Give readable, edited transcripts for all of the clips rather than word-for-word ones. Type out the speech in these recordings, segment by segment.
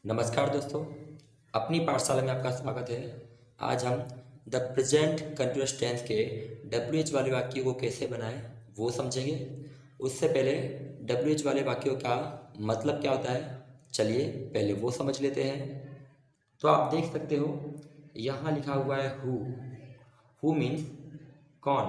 नमस्कार दोस्तों, अपनी पाठशाला में आपका स्वागत है। आज हम द प्रेजेंट कंटिन्यूअस टेंस के WH वाले वाक्यों को कैसे बनाएं वो समझेंगे। उससे पहले WH वाले वाक्यों का मतलब क्या होता है, चलिए पहले वो समझ लेते हैं। तो आप देख सकते हो यहाँ लिखा हुआ है हु मीन्स कौन।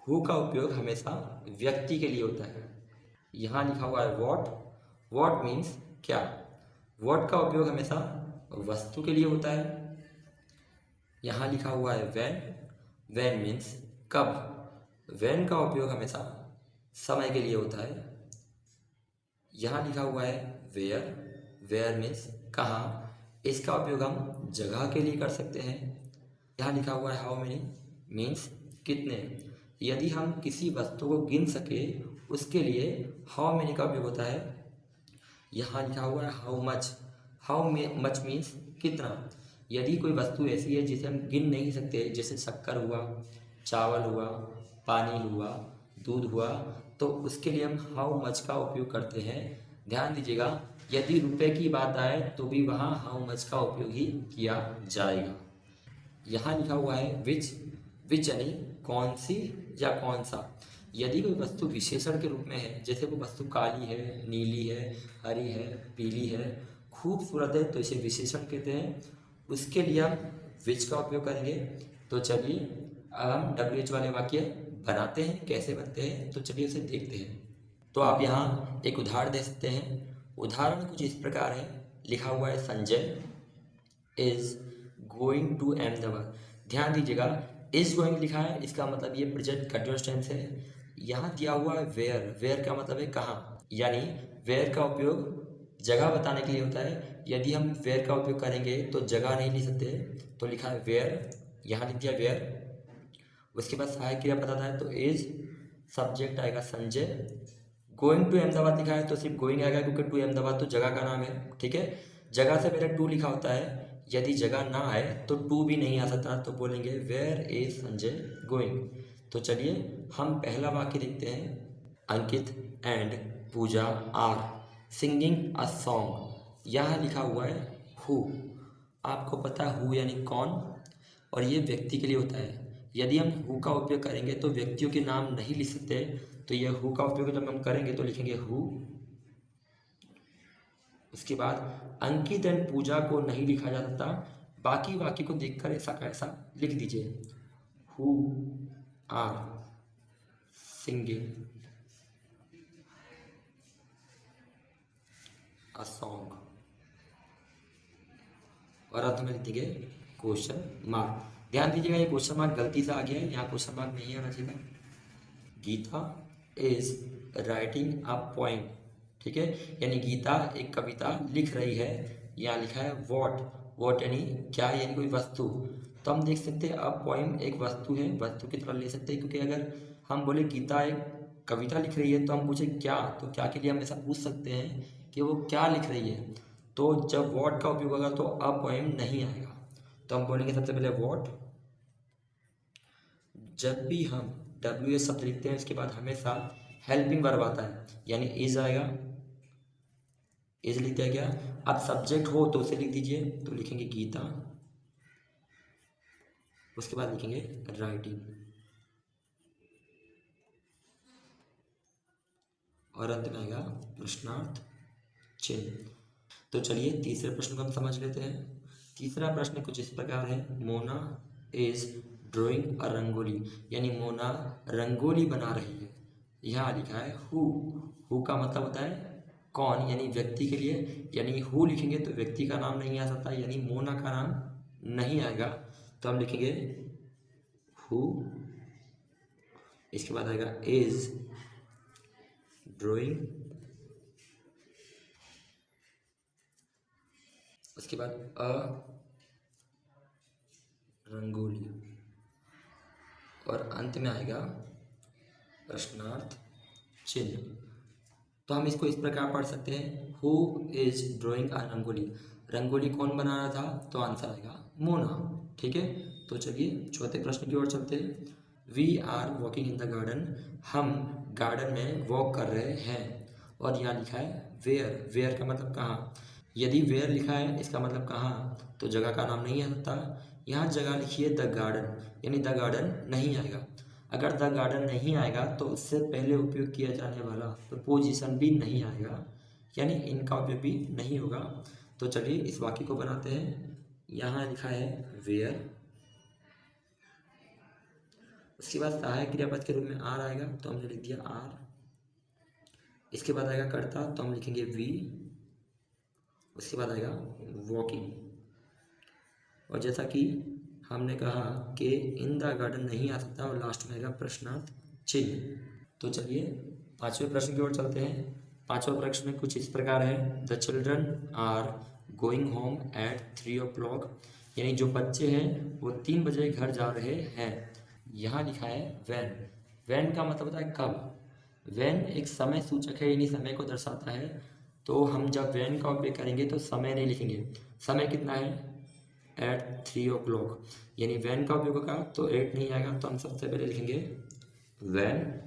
हु का उपयोग हमेशा व्यक्ति के लिए होता है। यहाँ लिखा हुआ है वॉट मीन्स क्या। वॉट का उपयोग हमेशा वस्तु के लिए होता है। यहाँ लिखा हुआ है वैन मीन्स कब। वैन का उपयोग हमेशा समय के लिए होता है। यहाँ लिखा हुआ है वेयर मीन्स कहाँ। इसका उपयोग हम जगह के लिए कर सकते हैं। यहाँ लिखा हुआ है हाउ मेनी मीन्स कितने। यदि हम किसी वस्तु को गिन सके उसके लिए हाउ मेनी का उपयोग होता है। यहाँ लिखा हुआ है हाउ मच मीन्स कितना। यदि कोई वस्तु ऐसी है जिसे हम गिन नहीं सकते, जैसे शक्कर हुआ, चावल हुआ, पानी हुआ, दूध हुआ, तो उसके लिए हम हाउ मच का उपयोग करते हैं। ध्यान दीजिएगा, यदि रुपए की बात आए तो भी वहाँ हाउ मच का उपयोग ही किया जाएगा। यहाँ लिखा हुआ है विच यानी कौन सी या कौन सा। यदि कोई वस्तु विशेषण के रूप में है, जैसे वो वस्तु काली है, नीली है, हरी है, पीली है, खूबसूरत है, तो इसे विशेषण कहते हैं। उसके लिए हम विच का उपयोग करेंगे। तो चलिए अब हम WH वाले वाक्य बनाते हैं। कैसे बनते हैं तो चलिए उसे देखते हैं। तो आप यहाँ एक उदाहरण दे सकते हैं। उदाहरण कुछ इस प्रकार है, लिखा हुआ है Sanjay is going to Ahmedabad. ध्यान दीजिएगा, इज गोइंग लिखा है, इसका मतलब ये प्रेजेंट कंटिन्यूअस टेंस है। यहाँ दिया हुआ है वेयर का मतलब है कहाँ, यानी वेयर का उपयोग जगह बताने के लिए होता है। यदि हम वेयर का उपयोग करेंगे तो जगह नहीं लिख सकते, तो लिखा है वेयर, यहाँ लिख दिया वेयर। उसके बाद सहायक क्रिया बताता है तो इज, सब्जेक्ट आएगा संजय। गोइंग टू अहमदाबाद लिखा है तो सिर्फ गोइंग आएगा, क्योंकि टू अहमदाबाद तो जगह का नाम है। ठीक है, जगह से पहले टू लिखा होता है। यदि जगह ना आए तो टू भी नहीं आ सकता, तो बोलेंगे वेयर इज संजय गोइंग। तो चलिए हम पहला वाक्य देखते हैं। Ankit and Pooja are singing a song. यहाँ लिखा हुआ है हु। आपको पता है हु यानी कौन, और ये व्यक्ति के लिए होता है। यदि हम हु का उपयोग करेंगे तो व्यक्तियों के नाम नहीं लिख सकते, तो ये हु का उपयोग जब हम करेंगे तो लिखेंगे हु। उसके बाद अंकित एंड पूजा को नहीं लिखा जा सकता, बाकी वाक्य को देखकर ऐसा कैसा लिख दीजिए, who are singing a song, और अंत में लिख देंगे क्वेश्चन मार्क। ध्यान दीजिएगा, ये क्वेश्चन मार्क गलती से आ गया है, यहाँ क्वेश्चन मार्क नहीं आना चाहिए। Geeta is writing a poem. ठीक है, यानी गीता एक कविता लिख रही है। यहाँ लिखा है वॉट यानी क्या, यानी कोई वस्तु। तो हम देख सकते हैं अब पोएम एक वस्तु है, वस्तु की तरह ले सकते हैं, क्योंकि अगर हम बोले गीता एक कविता लिख रही है तो हम पूछे क्या, तो क्या के लिए हम ऐसा पूछ सकते हैं कि वो क्या लिख रही है। तो जब वॉट का उपयोग होगा तो अब पोएम नहीं आएगा, तो हम बोलेंगे सबसे पहले वॉट। जब भी हम WH शब्द लिखते हैं इसके बाद हमेशा हेल्पिंग वर्ब आता है, यानी इज आएगा, इज लिख दिया गया। अब सब्जेक्ट हो तो उसे लिख दीजिए, तो लिखेंगे गीता, उसके बाद लिखेंगे राइटिंग, और अंत में आएगा प्रश्नार्थ चिन्ह। तो चलिए तीसरे प्रश्न को हम समझ लेते हैं। तीसरा प्रश्न कुछ इस प्रकार है, मोना इज ड्राइंग अ रंगोली, यानी मोना रंगोली बना रही है। यहाँ लिखा है हु का मतलब होता है कौन, यानी व्यक्ति के लिए। यानी हु लिखेंगे तो व्यक्ति का नाम नहीं आ सकता, यानी मोना का नाम नहीं आएगा, तो हम लिखेंगे हु। इसके बाद आएगा इज ड्राइंग, उसके बाद अ रंगोली, और अंत में आएगा प्रश्नार्थ चिन्ह। तो हम इसको इस प्रकार पढ़ सकते हैं, हु इज ड्राइंग अ रंगोली। रंगोली कौन बना रहा था, तो आंसर आएगा मोना। ठीक है, तो चलिए चौथे प्रश्न की ओर चलते हैं। We are walking in the garden, हम गार्डन में वॉक कर रहे हैं। और यहाँ लिखा है वेयर का मतलब कहाँ। यदि वेयर लिखा है इसका मतलब कहाँ, तो जगह का नाम नहीं आ सकता। यहाँ जगह लिखिए द गार्डन, यानी द गार्डन नहीं आएगा। अगर द गार्डन नहीं आएगा तो उससे पहले उपयोग किया जाने वाला प्रपोजिशन भी नहीं आएगा, यानी इनका उपयोग भी नहीं होगा। तो चलिए इस वाक्य को बनाते हैं। यहाँ लिखा है वेयर, उसके बाद सहायक क्रियापद के रूप में आर आएगा, तो हमने लिख दिया आर। इसके बाद आएगा कर्ता, तो हम लिखेंगे वी। उसके बाद आएगा वॉकिंग। और जैसा कि हमने कहा कि इन द गार्डन नहीं आ सकता, और लास्ट में आएगा प्रश्नार्थ चिन्ह। तो चलिए पांचवें प्रश्न की ओर चलते हैं। पांचवा प्रश्न कुछ इस प्रकार है, the children are going home at 3 o'clock, यानी जो बच्चे हैं वो 3 बजे घर जा रहे हैं। यहाँ लिखा है वैन। वैन का मतलब होता है कब। वैन एक समय सूचक है, यानी समय को दर्शाता है। तो हम जब वैन का उपयोग करेंगे तो समय नहीं लिखेंगे। समय कितना है, एट 3 o'clock, यानी वैन का उपयोग होगा तो 8 नहीं आएगा, तो हम सबसे पहले लिखेंगे वैन।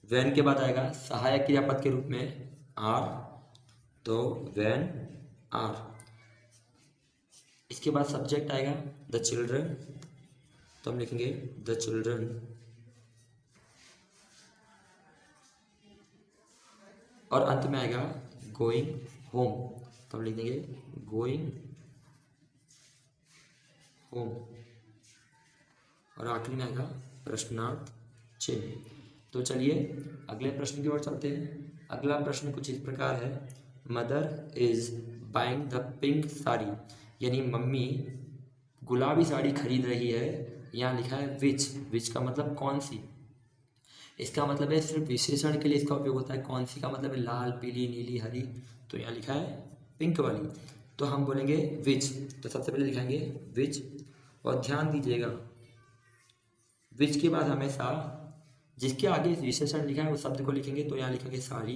वैन के बाद आएगा सहायक क्रियापद के रूप में आर, तो वैन आर। इसके बाद सब्जेक्ट आएगा द चिल्ड्रन, तो हम लिखेंगे द चिल्ड्रन। और अंत में आएगा गोइंग होम, तो हम लिख देंगे गोइंग होम। और आखिरी में आएगा प्रश्नार्थ चिन्ह। तो चलिए अगले प्रश्न की ओर चलते हैं। अगला प्रश्न कुछ इस प्रकार है, mother is buying the pink sari, यानी मम्मी गुलाबी साड़ी खरीद रही है। यहाँ लिखा है विच। विच का मतलब कौन सी। इसका मतलब है सिर्फ विशेषण के लिए इसका उपयोग होता है। कौन सी का मतलब है लाल, पीली, नीली, हरी। तो यहाँ लिखा है पिंक वाली, तो हम बोलेंगे विच। तो सबसे पहले लिखेंगे विच। और ध्यान दीजिएगा, विच के बाद हमेशा जिसके आगे विशेषण लिखा है उस शब्द को लिखेंगे। तो यहाँ लिखेंगे साड़ी,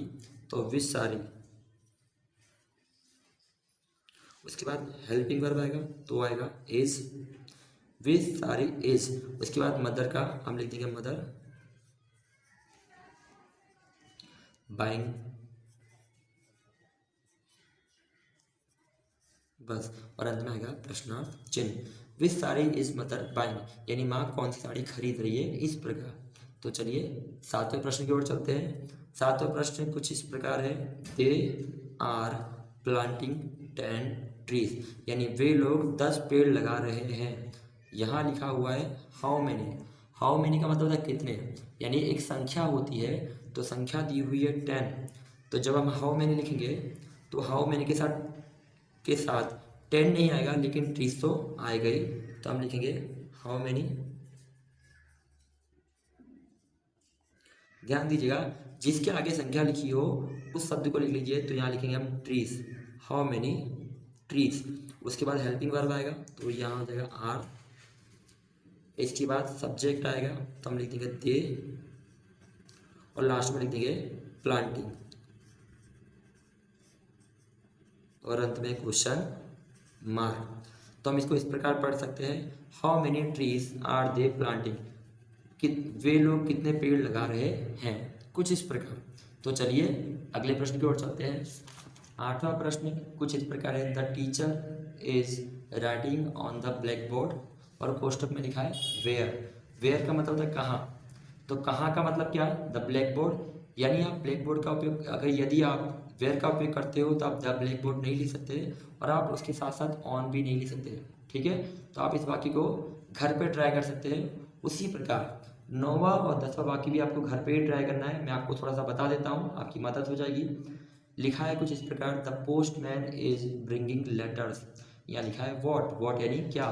तो विच साड़ी। उसके बाद हेल्पिंग वर्ब आएगा, तो आएगा इज। Which sari is. उसके बाद मदर का हम लिख देंगे मदर बाइंग, बस। और अंत में आएगा प्रश्नार्थ चिन्ह। विच साड़ी इज मदर बाइंग, यानी माँ कौन सी साड़ी खरीद रही है, इस प्रकार। तो चलिए सातवें प्रश्न की ओर चलते हैं। सातवें प्रश्न कुछ इस प्रकार है, दे आर प्लांटिंग 10 trees, यानी वे लोग 10 पेड़ लगा रहे हैं। यहाँ लिखा हुआ है हाउ मैनी। हाउ मैनी का मतलब है कितने, यानी एक संख्या होती है, तो संख्या दी हुई है 10। तो जब हम हाउ मैनी लिखेंगे तो हाउ मैनी के साथ 10 नहीं आएगा, लेकिन ट्रीज तो आएगा ही। तो हम लिखेंगे हाउ मैनी। ध्यान दीजिएगा, जिसके आगे संख्या लिखी हो उस शब्द को लिख लीजिए। तो यहाँ लिखेंगे हम ट्रीज, हाउ मैनी ट्रीज। उसके बाद हेल्पिंग वर्ब आएगा, तो यहाँ हो जाएगा आर। इसके बाद सब्जेक्ट आएगा, तो हम लिख देंगे दे। और लास्ट में लिख देंगे प्लांटिंग। और अंत में क्वेश्चन मार्क। तो हम इसको इस प्रकार पढ़ सकते हैं, how many trees are they planting, कि वे लोग कितने पेड़ लगा रहे हैं, कुछ इस प्रकार। तो चलिए अगले प्रश्न की ओर चलते हैं। आठवां प्रश्न कुछ इस प्रकार है, the teacher is writing on the black board. और कोष्टक में लिखा है वेयर। वेयर का मतलब है कहाँ, तो कहाँ का मतलब क्या है, द ब्लैक बोर्ड। यानी आप ब्लैक बोर्ड का उपयोग यदि आप वेयर का उपयोग करते हो तो आप द ब्लैक बोर्ड नहीं लिख सकते, और आप उसके साथ साथ ऑन भी नहीं लिख सकते। ठीक है, तो आप इस वाक्य को घर पे ट्राई कर सकते हैं। उसी प्रकार 9वां और 10वां वाक्य भी आपको घर पे ही ट्राई करना है। मैं आपको थोड़ा सा बता देता हूँ, आपकी मदद हो जाएगी। लिखा है कुछ इस प्रकार, the postman is bringing letters. यहाँ लिखा है वॉट। वॉट यानी क्या,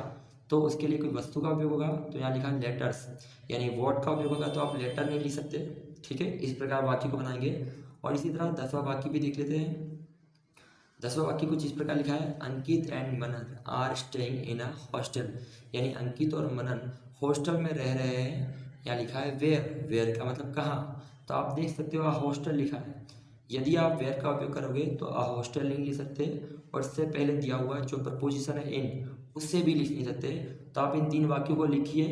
तो उसके लिए कोई वस्तु का उपयोग होगा, तो यहाँ लिखा है लेटर्स, यानी वॉट का उपयोग होगा, तो आप लेटर नहीं लिख सकते। ठीक है, इस प्रकार वाक्य को बनाएंगे। और इसी तरह 10वां वाक्य भी देख लेते हैं। 10वां वाक्य कुछ इस प्रकार लिखा है, Ankit and Manan are staying in a hostel, यानी अंकित और मनन हॉस्टल में रह रहे हैं। यहाँ लिखा है वेयर। वेयर का मतलब कहाँ, तो आप देख सकते हो हॉस्टल लिखा है। यदि आप वेयर का उपयोग करोगे तो हॉस्टल नहीं लिख सकते, और इससे पहले दिया हुआ जो प्रपोजिशन है इन, उससे भी लिख नहीं सकते। तो आप इन 3 वाक्यों को लिखिए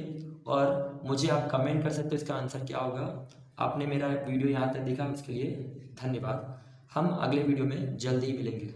और मुझे आप कमेंट कर सकते हो इसका आंसर क्या होगा। आपने मेरा वीडियो यहाँ तक देखा, उसके लिए धन्यवाद। हम अगले वीडियो में जल्दी ही मिलेंगे।